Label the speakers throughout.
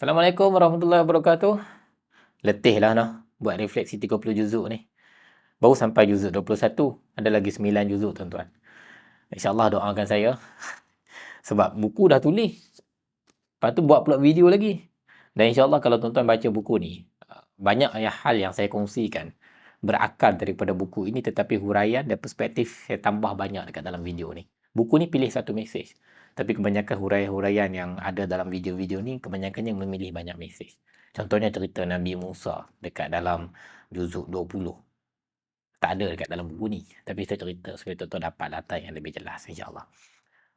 Speaker 1: Assalamualaikum warahmatullahi wabarakatuh. Letih lah noh buat refleksi 30 juzuk ni. Baru sampai juzuk 21. Ada lagi 9 juzuk tuan-tuan. InsyaAllah doakan saya. Sebab buku dah tulis. Lepas tu buat pula video lagi. Dan insyaAllah kalau tuan-tuan baca buku ni, banyak hal yang saya kongsikan berakar daripada buku ini, tetapi huraian dan perspektif saya tambah banyak dekat dalam video ni. Buku ni pilih satu mesej. Tapi kebanyakan huraian-huraian yang ada dalam video-video ni, kebanyakannya memilih banyak mesej. Contohnya cerita Nabi Musa dekat dalam juzuk 20. Tak ada dekat dalam buku ni. Tapi saya cerita supaya tuan-tuan dapat data yang lebih jelas, insyaAllah.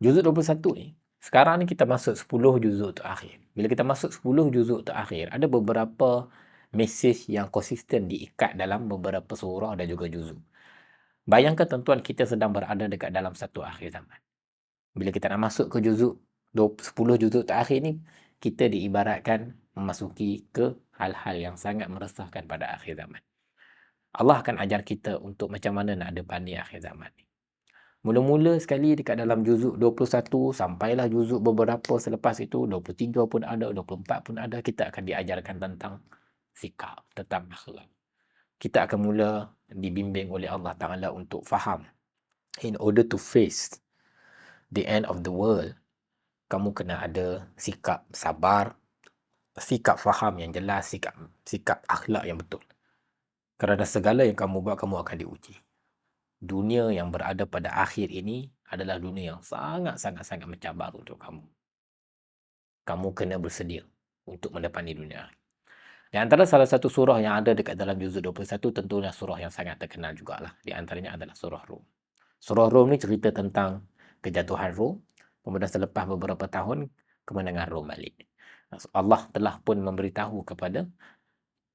Speaker 1: Juzuk 21 ni, sekarang ni kita masuk 10 juzuk terakhir. Bila kita masuk 10 juzuk terakhir, ada beberapa mesej yang konsisten diikat dalam beberapa surah dan juga juzuk. Bayangkan tuan-tuan, kita sedang berada dekat dalam satu akhir zaman. Bila kita nak masuk ke juzuk 10 juzuk terakhir ni, kita diibaratkan memasuki ke hal-hal yang sangat meresahkan pada akhir zaman. Allah akan ajar kita untuk macam mana nak hadapani akhir zaman ni. Mula-mula sekali dekat dalam juzuk 21 sampailah juzuk beberapa selepas itu, 23 pun ada, 24 pun ada, kita akan diajarkan tentang sikap, tentang akhlak. Kita akan mula dibimbing oleh Allah Ta'ala untuk faham. In order to face the end of the world, kamu kena ada sikap sabar, sikap faham yang jelas, sikap akhlak yang betul. Kerana segala yang kamu buat, kamu akan diuji. Dunia yang berada pada akhir ini adalah dunia yang sangat-sangat mencabar untuk kamu. Kamu kena bersedia untuk mendepani dunia. Di antara salah satu surah yang ada dekat dalam juzuk 21, tentunya surah yang sangat terkenal jugalah. Di antaranya adalah surah Rum. Surah Rum ni cerita tentang kejatuhan Rum, kemudian selepas beberapa tahun, kemenangan Rum balik. Allah telah pun memberitahu kepada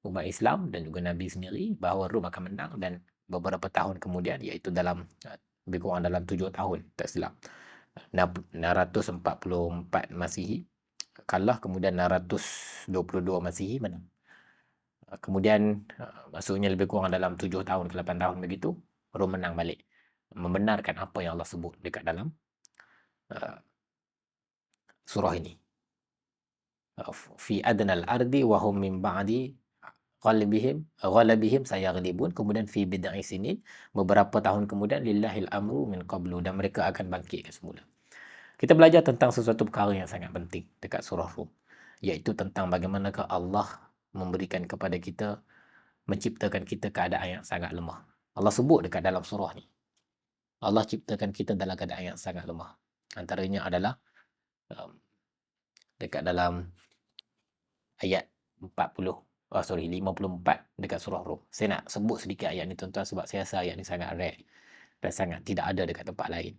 Speaker 1: umat Islam dan juga Nabi sendiri bahawa Rum akan menang, dan beberapa tahun kemudian, iaitu dalam lebih kurang dalam 7 tahun, tak silap, 644 Masihi kalah, kemudian 622 Masihi menang. Kemudian maksudnya lebih kurang dalam 7 tahun ke 8 tahun begitu, Rom menang balik, membenarkan apa yang Allah sebut dekat dalam surah ini. Fi adnal ardi wa hum min ba'di ghalabihim sayaghlibun. Kemudian fi bid'i sinin, beberapa tahun kemudian, lillahil amru min qablu, dan mereka akan bangkit ke semula. Kita belajar tentang sesuatu perkara yang sangat penting dekat surah Rum, iaitu tentang bagaimanakah Allah memberikan kepada kita, menciptakan kita keadaan yang sangat lemah. Allah sebut dekat dalam surah ni, Allah ciptakan kita dalam keadaan yang sangat lemah. Antaranya adalah dekat dalam ayat 54 dekat surah Rum. Saya nak sebut sedikit ayat ni tuan-tuan, sebab saya rasa ayat ni sangat rare dan sangat tidak ada dekat tempat lain.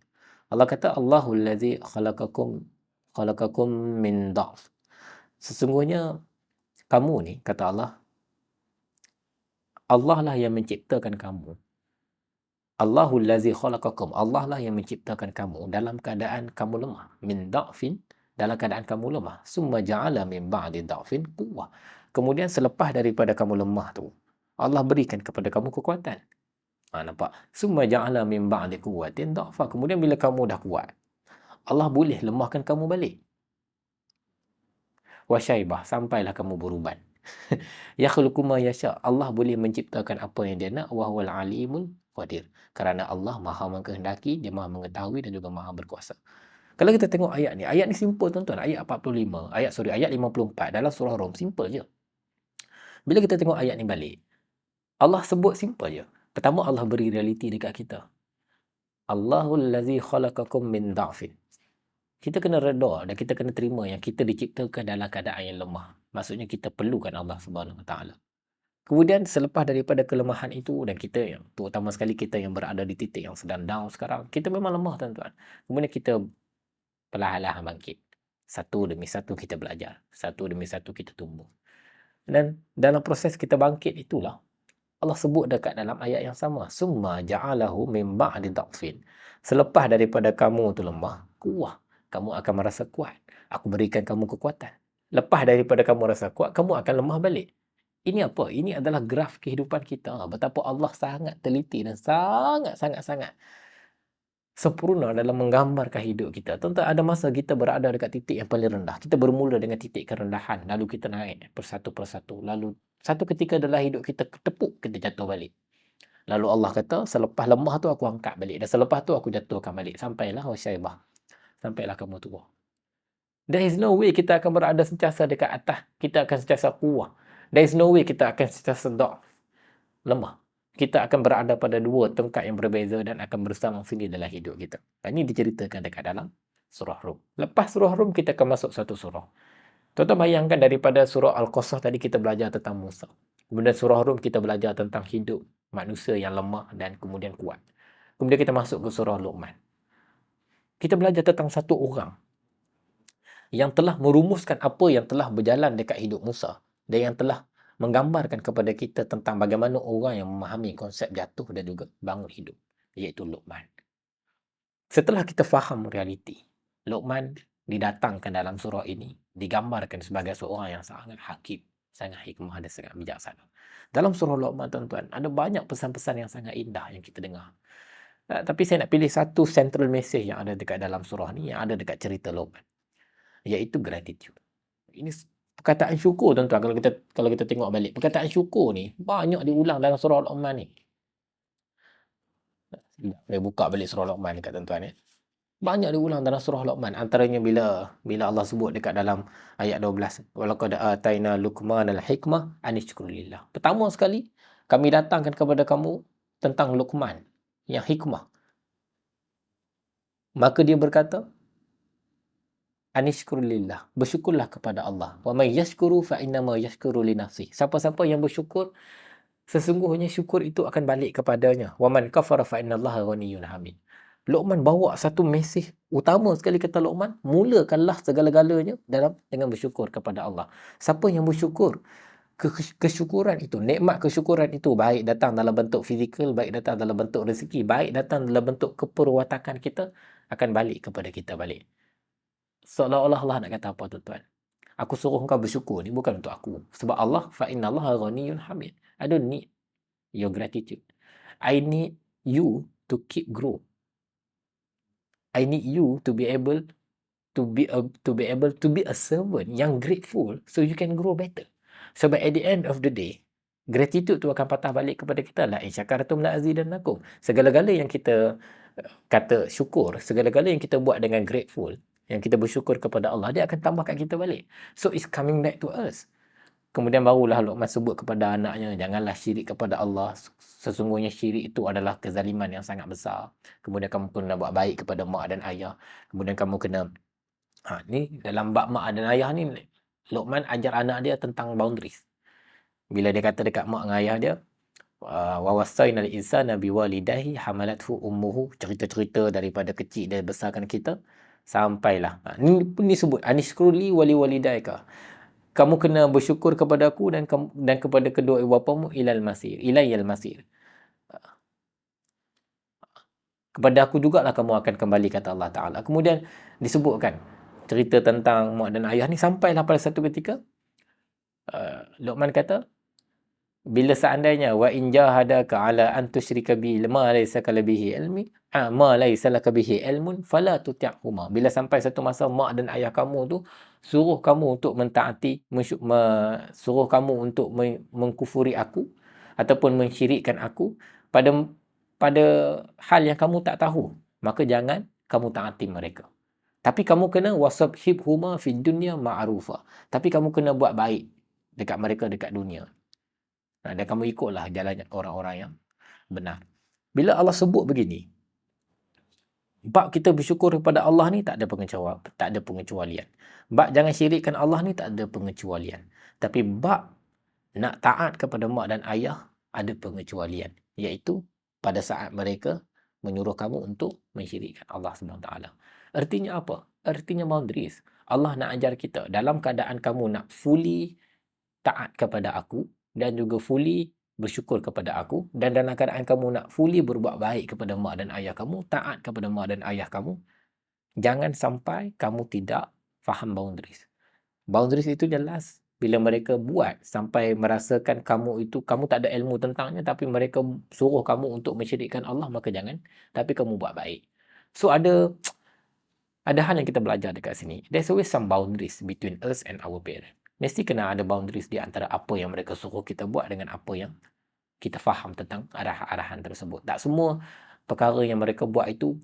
Speaker 1: Allah kata, Allahul ladzi khalaqakum min dha'f. Sesungguhnya kamu ni, kata Allah, Allah lah yang menciptakan kamu. Allahul ladzi khalaqakum, Allah lah yang menciptakan kamu dalam keadaan kamu lemah. Min dha'fin, dalam keadaan kamu lemah. Summa ja'ala min ba'di dha'fin quwwah. Kemudian selepas daripada kamu lemah tu, Allah berikan kepada kamu kekuatan. Nampak? Summa ja'ala min ba'di quwwatin dha'fa. Kemudian bila kamu dah kuat, Allah boleh lemahkan kamu balik. Wa syaibah, sampailah kamu beruban. Yakhluqu ma yasha. Allah boleh menciptakan apa yang dia nak. Wa huwal alimul qadir. Kerana Allah Maha mengkehendaki, dia Maha mengetahui dan juga Maha berkuasa. Kalau kita tengok ayat ni simple tuan-tuan. Ayat 54 dalam surah Rum, simple je. Bila kita tengok ayat ni balik, Allah sebut simple je. Pertama, Allah beri realiti dekat kita. Allahul ladzi khalaqakum min dha'fin. Kita kena reda dan kita kena terima yang kita diciptakan dalam keadaan yang lemah. Maksudnya kita perlukan Allah Subhanahu Wa Taala. Kemudian selepas daripada kelemahan itu, dan kita yang terutama sekali kita yang berada di titik yang sedang down sekarang, kita memang lemah tuan-tuan. Kemudian kita perlahan-lahan bangkit. Satu demi satu kita belajar. Satu demi satu kita tumbuh. Dan dalam proses kita bangkit itulah, Allah sebut dekat dalam ayat yang sama. Summa ja'alahu min ba'di dha'fin. Selepas daripada kamu tu lemah, kuat, kamu akan merasa kuat. Aku berikan kamu kekuatan. Lepas daripada kamu rasa kuat, kamu akan lemah balik. Ini apa? Ini adalah graf kehidupan kita. Betapa Allah sangat teliti dan sangat sempurna dalam menggambarkan hidup kita. Tuan-tuan, ada masa kita berada dekat titik yang paling rendah. Kita bermula dengan titik kerendahan, lalu kita naik persatu-persatu. Lalu satu ketika dalam hidup kita ketepuk, kita jatuh balik. Lalu Allah kata, selepas lemah tu aku angkat balik. Dan selepas tu aku jatuhkan balik. Sampailah wasyaibah. Sampailah kamu tua. There is no way kita akan berada sentiasa dekat atas. Kita akan sentiasa kuat. There is no way kita akan sentiasa lemah. Kita akan berada pada dua tengkat yang berbeza dan akan bersama sendiri dalam hidup kita. Ini diceritakan dekat dalam surah Rum. Lepas surah Rum, kita akan masuk satu surah. Tuan-tuan bayangkan daripada surah Al-Qasas tadi kita belajar tentang Musa. Kemudian surah Rum kita belajar tentang hidup manusia yang lemah dan kemudian kuat. Kemudian kita masuk ke surah Luqman. Kita belajar tentang satu orang yang telah merumuskan apa yang telah berjalan dekat hidup Musa dan yang telah menggambarkan kepada kita tentang bagaimana orang yang memahami konsep jatuh dan juga bangun hidup, iaitu Luqman. Setelah kita faham realiti, Luqman didatangkan dalam surah ini, digambarkan sebagai seorang yang sangat hakim, sangat hikmah dan sangat bijaksana. Dalam surah Luqman, tuan-tuan, ada banyak pesan-pesan yang sangat indah yang kita dengar. Tapi saya nak pilih satu central message yang ada dekat dalam surah ni, yang ada dekat cerita Luqman, iaitu gratitude. Ini perkataan syukur, tuan-tuan. Kalau kita tengok balik, perkataan syukur ni banyak diulang dalam surah Luqman ni. Saya buka balik surah Luqman dekat tuan-tuan ya. Banyak diulang dalam surah Luqman. Antaranya bila Allah sebut dekat dalam ayat 12, walaqad ataina Luqmanal hikmah anishkur lillah. Pertama sekali kami datangkan kepada kamu tentang Luqman yang hikmah. Maka dia berkata, anishkur lillah, bersyukurlah kepada Allah. Wa may yashkuru fa innama yashkuru li nafsihi. Siapa-siapa yang bersyukur, sesungguhnya syukur itu akan balik kepadanya. Wa man kafara fa innallaha ghaniyyun hamid. Luqman bawa satu mesej utama sekali, kata Luqman, mulakanlah segala-galanya dengan bersyukur kepada Allah. Siapa yang bersyukur, kesyukuran itu, nikmat kesyukuran itu, baik datang dalam bentuk fizikal, baik datang dalam bentuk rezeki, baik datang dalam bentuk keperwatakan kita, akan balik kepada kita balik. Seolah-olah Allah nak kata apa, tuan-tuan? Aku suruh engkau bersyukur ni bukan untuk aku. Sebab Allah, fa innallaha ghaniyyun hamid. I don't need your gratitude. I need you to keep grow. I need you to be able to be a servant yang grateful so you can grow better. Sebab at the end of the day, gratitude tu akan patah balik kepada kita. La in syakartum la azidannakum. Segala-gala yang kita kata syukur, segala-gala yang kita buat dengan grateful, yang kita bersyukur kepada Allah, dia akan tambahkan kita balik. So it's coming back to us. Kemudian barulah Luqman sebut kepada anaknya, janganlah syirik kepada Allah. Sesungguhnya syirik itu adalah kezaliman yang sangat besar. Kemudian kamu kena buat baik kepada mak dan ayah. Kemudian kamu kena, ni dalam bab mak dan ayah ni, Luqman ajar anak dia tentang boundaries. Bila dia kata dekat mak dan ayah dia, wa wasainal insana biwalidayhi hamalathu ummuhu, cerita-cerita daripada kecil dia besarkan kita, sampailah. Ni sebut, anishkurli wali walidayka. Kamu kena bersyukur kepada aku dan kepada kedua ibu bapamu ilayal masir. Kepada aku jugalah kamu akan kembali, kata Allah Ta'ala. Kemudian disebutkan cerita tentang mak dan ayah ni, sampailah pada satu ketika Luqman kata, bila seandainya wa in jahadaka ala an tusyrika bi ma laysa laka bihi ilmi ma laysa laka bihi ilmun fala tuti'huma. Bila sampai satu masa mak dan ayah kamu tu suruh kamu untuk mentaati, suruh kamu untuk mengkufuri aku ataupun mensyirikkan aku pada hal yang kamu tak tahu, maka jangan kamu taati mereka. Tapi kamu kena wasabhibhuma fid dunya ma'rufa. Tapi kamu kena buat baik dekat mereka dekat dunia. Dan kamu ikutlah jalan orang-orang yang benar. Bila Allah sebut begini, bab kita bersyukur kepada Allah ni tak ada pengecualian. Bab jangan syirikkan Allah ni tak ada pengecualian. Tapi bab nak taat kepada mak dan ayah ada pengecualian. Iaitu pada saat mereka menyuruh kamu untuk mensyirikkan Allah SWT. Artinya apa? Artinya boundaries. Allah nak ajar kita, dalam keadaan kamu nak fully taat kepada aku dan juga fully bersyukur kepada aku, dan dalam keadaan kamu nak fully berbuat baik kepada mak dan ayah kamu, taat kepada mak dan ayah kamu, jangan sampai kamu tidak faham boundaries. Boundaries itu jelas bila mereka buat sampai merasakan kamu tak ada ilmu tentangnya, tapi mereka suruh kamu untuk mensyirikkan Allah, maka jangan. Tapi kamu buat baik. So ada hal yang kita belajar dekat sini. There's always some boundaries between us and our parent. Mesti kena ada boundaries di antara apa yang mereka suruh kita buat dengan apa yang kita faham tentang arahan tersebut. Tak semua perkara yang mereka buat itu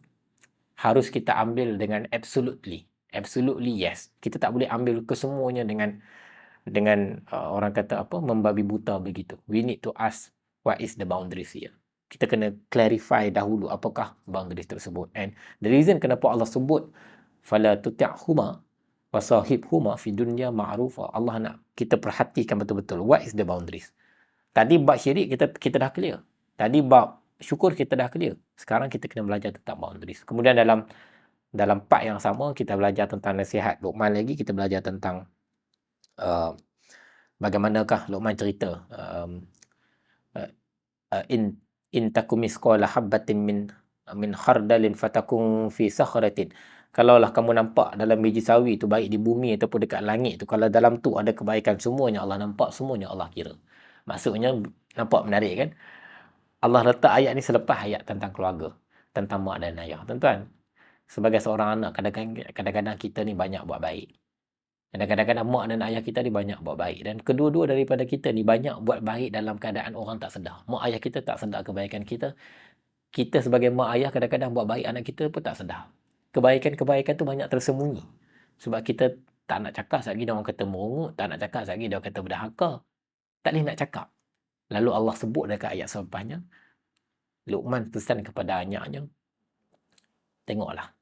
Speaker 1: harus kita ambil dengan absolutely. Absolutely yes. Kita tak boleh ambil kesemuanya dengan orang kata apa, membabi buta begitu. We need to ask what is the boundaries here. Kita kena clarify dahulu apakah boundaries tersebut. And the reason kenapa Allah sebut fala tuti'huma wa sahibhuma fi dunya ma'rufa. Allah nak kita perhatikan betul-betul what is the boundaries. Tadi bab syirik kita dah clear. Tadi bab syukur kita dah clear. Sekarang kita kena belajar tentang boundaries. Kemudian dalam part yang sama kita belajar tentang nasihat Luqman lagi, kita belajar tentang bagaimanakah Luqman cerita in takum misqala habbatin min khardalin fatakun fi sakhratin. Kalaulah kamu nampak dalam biji sawi tu, baik di bumi ataupun dekat langit tu, kalau dalam tu ada kebaikan, semuanya Allah nampak, semuanya Allah kira. Maksudnya nampak menarik kan? Allah letak ayat ni selepas ayat tentang keluarga, tentang mak dan ayah. Tuan-tuan, sebagai seorang anak, kadang-kadang kita ni banyak buat baik. Dan kadang-kadang mak dan ayah kita ni banyak buat baik. Dan kedua-dua daripada kita ni banyak buat baik dalam keadaan orang tak sedar. Mak ayah kita tak sedar kebaikan kita. Kita sebagai mak ayah kadang-kadang buat baik anak kita pun tak sedar. Kebaikan-kebaikan tu banyak tersembunyi. Sebab kita tak nak cakap, sekali dia orang kata merungut. Tak nak cakap, sekali dia orang kata berdahaka. Tak boleh nak cakap. Lalu Allah sebut dekat ayat selepasnya, Luqman pesan kepada anaknya, tengoklah,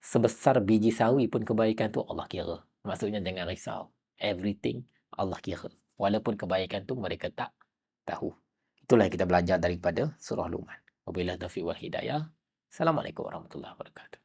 Speaker 1: sebesar biji sawi pun kebaikan tu Allah kira. Maksudnya jangan risau. Everything Allah kira. Walaupun kebaikan tu mereka tak tahu. Itulah yang kita belajar daripada surah Luqman. Wabillahi taufiq wal hidayah. Assalamualaikum warahmatullahi wabarakatuh.